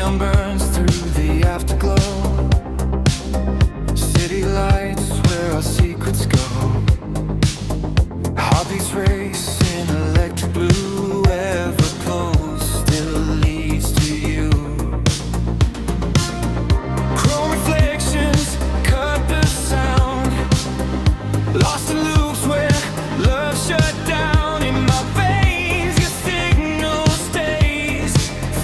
neon burns through the afterglow. City lights where our secrets go. Heartbeats race in electric blue. Ever close still leads to you. Chrome reflections cut the sound. Lost in loops where love shut down. In my veins your signal stays.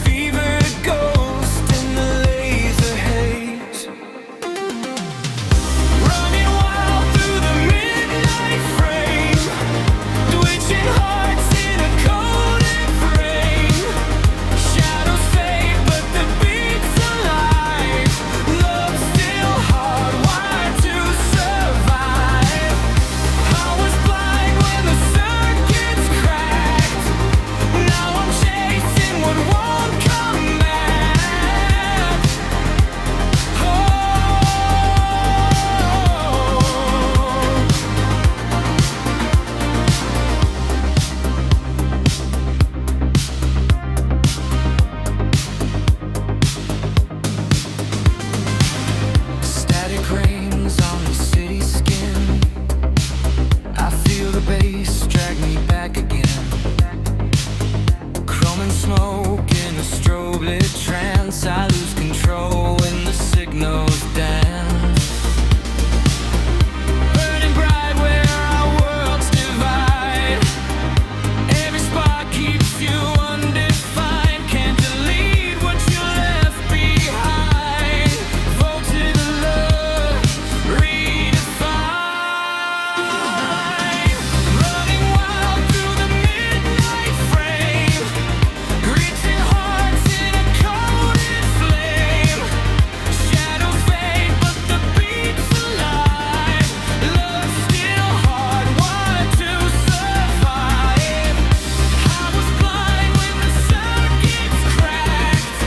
Fever ghost in the laser haze. Running wild through the midnight frame. Twitching hearts in a coded frame. Shadows fade but the beat's alive. Love still hardwired to survive. I was blind when the circuits cracked. Now I'm chasing what won't come back. Oh. Static rains on the city skin. I feel the bass drag me back again. Chrome and smoke in a strobe lit trance. I lose control when the signals dance. Burning bright where our worlds divide. Every spark keeps you undefined. Can't delete what you left behind. Vote to the love redefined. Running wild through the midnight frame. Reaching hearts in a coded flame. Shadows fade but the beat's alive. Love still hardwired to survive. I was blind when the circuits cracked.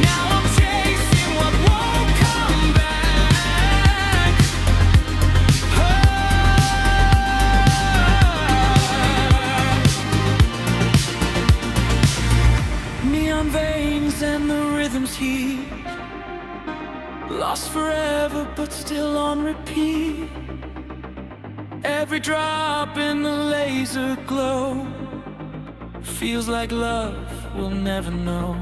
Now I'm chasing what won't come back. Neon veins and the rhythm's heat. Lost forever but still on repeat. Every drop in the laser glow feels like love we'll never know.